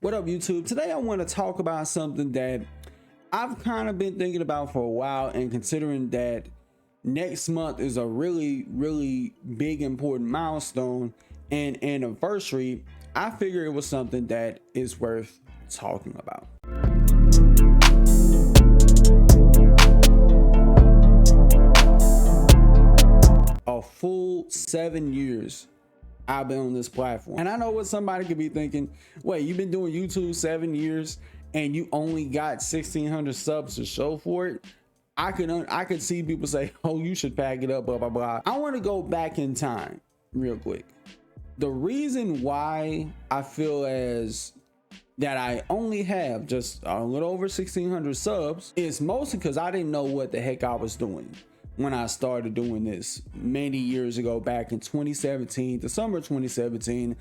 What up, YouTube? Today I want to talk about something that I've kind of been thinking about for a while, and considering that next month is a really big important milestone and anniversary, I figured it was something that is worth talking about. A full 7 years I've been on this platform, and I know what somebody could be thinking. Wait, you've been doing YouTube 7 years and you only got 1,600 subs to show for it? I could see people say, oh, you should pack it up, blah blah blah. I want to go back in time real quick. The reason why I feel as that I only have just a little over 1,600 subs is mostly because I didn't know what the heck I was doing when I started doing this many years ago, back in 2017, December 2017.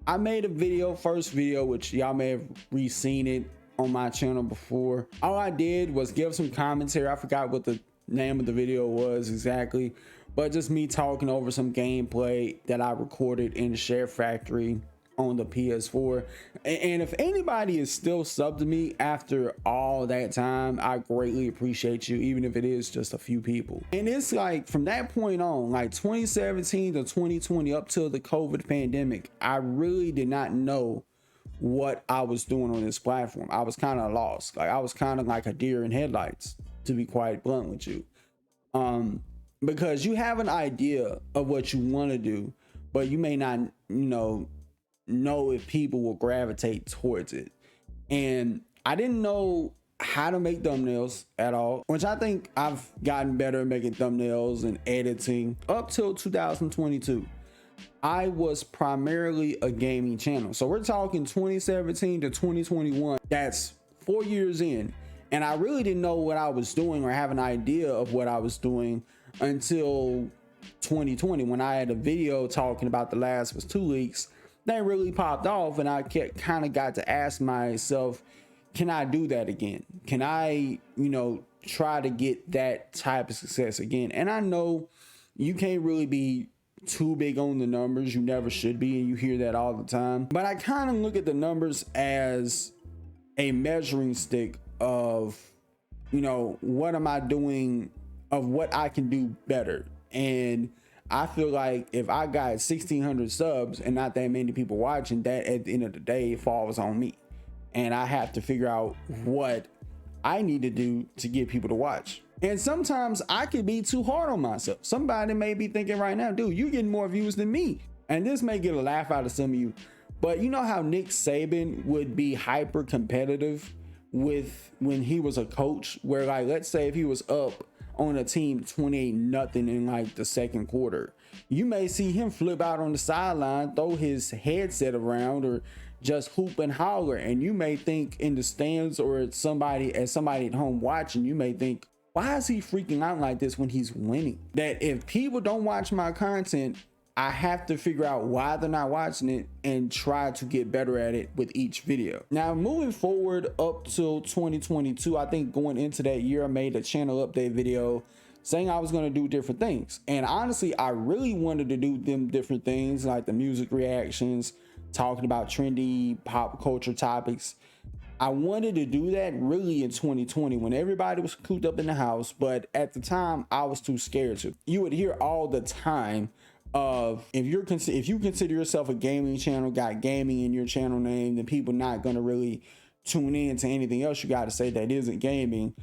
I made a video, first video, which y'all may have re-seen it on my channel before. All I did was give some commentary. I forgot what the name of the video was exactly, but just me talking over some gameplay that I recorded in Share Factory on the PS4. And if anybody is still subbed to me after all that time, I greatly appreciate you, even if it is just a few people. And it's like from that point on, like 2017 to 2020, up till the COVID pandemic, I really did not know what I was doing on this platform. I was kind of lost. Like I was kind of like a deer in headlights, to be quite blunt with you. Because you have an idea of what you want to do, but you may not, know if people will gravitate towards it. And I didn't know how to make thumbnails at all, which I think I've gotten better at making thumbnails and editing. Up till 2022, I was primarily a gaming channel. So we're talking 2017 to 2021. That's 4 years in. And I really didn't know what I was doing or have an idea of what I was doing until 2020, when I had a video talking about The Last of Us 2 leaks. That really popped off, and I kind of got to ask myself, can I do that again? Can I, try to get that type of success again? And I know you can't really be too big on the numbers. You never should be, and you hear that all the time. But I kind of look at the numbers as a measuring stick of, what am I doing, of what I can do better. And I feel like if I got 1,600 subs and not that many people watching, that at the end of the day falls on me. And I have to figure out what I need to do to get people to watch. And sometimes I could be too hard on myself. Somebody may be thinking right now, dude, you're getting more views than me. And this may get a laugh out of some of you, but you know how Nick Saban would be hyper competitive when he was a coach, where like, let's say if he was up on a team 28-0 in like the second quarter, you may see him flip out on the sideline, throw his headset around, or just hoop and holler. And you may think in the stands, or as somebody at home watching, you may think, why is he freaking out like this when he's winning? That if people don't watch my content, I have to figure out why they're not watching it and try to get better at it with each video. Now, moving forward up till 2022, I think going into that year, I made a channel update video saying I was going to do different things. And honestly, I really wanted to do them different things, like the music reactions, talking about trendy pop culture topics. I wanted to do that really in 2020 when everybody was cooped up in the house. But at the time, I was too scared to. You would hear all the time of, if you consider yourself a gaming channel, got gaming in your channel name, then people not going to really tune in to anything else you got to say that isn't gaming.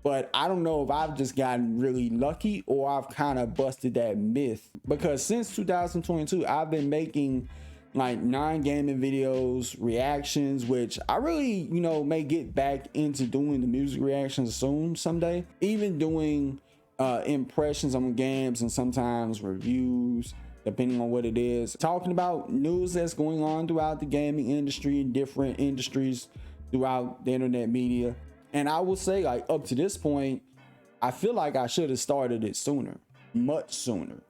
But I don't know if I've just gotten really lucky or I've kind of busted that myth, because since 2022 I've been making like non-gaming videos, reactions, which I really may get back into doing the music reactions soon someday, even doing impressions on games and sometimes reviews, depending on what it is, talking about news that's going on throughout the gaming industry and different industries throughout the internet media. And I will say, like, up to this point, I feel like I should have started it sooner, much sooner,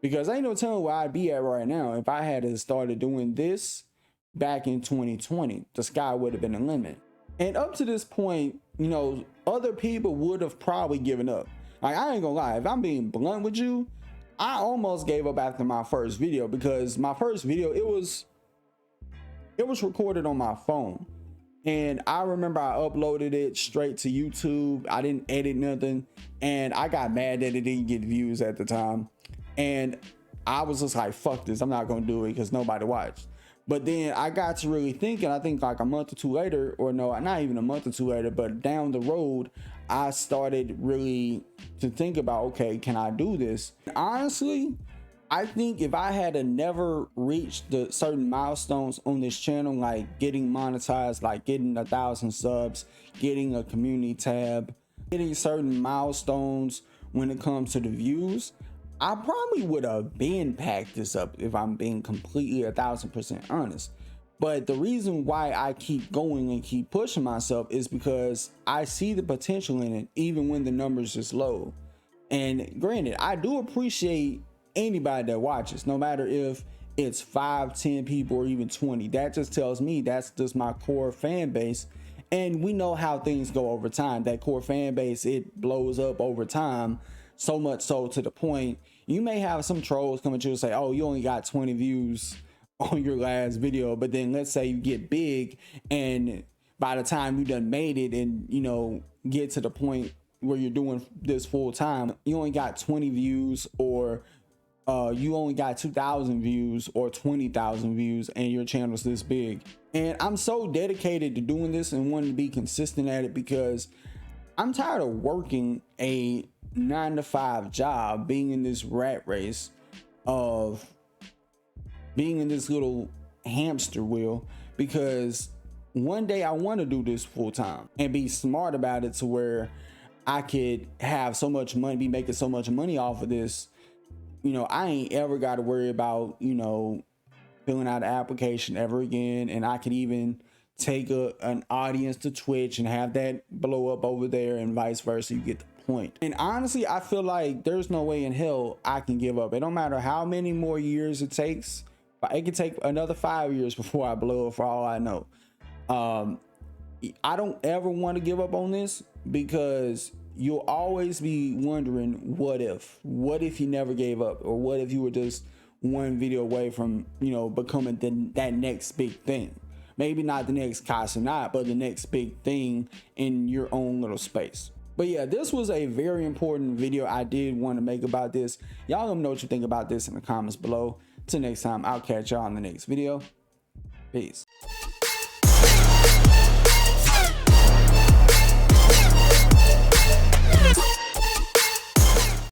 because ain't no telling where I'd be at right now if I had started doing this back in 2020. The sky would have been the limit. And up to this point, other people would have probably given up. Like, I ain't gonna lie, if I'm being blunt with you, I almost gave up after my first video, because my first video, it was recorded on my phone. And I remember I uploaded it straight to YouTube. I didn't edit nothing. And I got mad that it didn't get views at the time. And I was just like, fuck this. I'm not going to do it because nobody watched. But then I got to really thinking, I think like a month or two later, or no, not even a month or two later, but down the road, I started really to think about, okay, can I do this? Honestly, I think if I had never reached the certain milestones on this channel, like getting monetized, like getting 1,000 subs, getting a community tab, getting certain milestones when it comes to the views, I probably would have been packed this up if I'm being completely 1,000% honest. But the reason why I keep going and keep pushing myself is because I see the potential in it, even when the numbers is low. And granted, I do appreciate anybody that watches, no matter if it's 5, 10 people or even 20. That just tells me that's just my core fan base. And we know how things go over time. That core fan base, it blows up over time. So much so to the point you may have some trolls come at you and say, oh, you only got 20 views on your last video. But then let's say you get big, and by the time you done made it and, you know, get to the point where you're doing this full time, you only got 20 views, or you only got 2,000 views or 20,000 views, and your channel's this big. And I'm so dedicated to doing this and wanting to be consistent at it because I'm tired of working a 9-to-5 job, being in this rat race of being in this little hamster wheel, because one day I want to do this full time and be smart about it to where I could have so much money, be making so much money off of this. You know, I ain't ever got to worry about, you know, filling out an application ever again. And I could even take an audience to Twitch and have that blow up over there, and vice versa. You get the point. And honestly, I feel like there's no way in hell I can give up. It don't matter how many more years it takes. It could take another 5 years before I blow up, for all I know. I don't ever want to give up on this, because you'll always be wondering, what if you never gave up, or what if you were just one video away from, you know, becoming that next big thing. Maybe not the next Casanat, but the next big thing in your own little space. But yeah, this was a very important video I did want to make about this. Y'all let me know what you think about this in the comments below. Till next time, I'll catch y'all in the next video. Peace.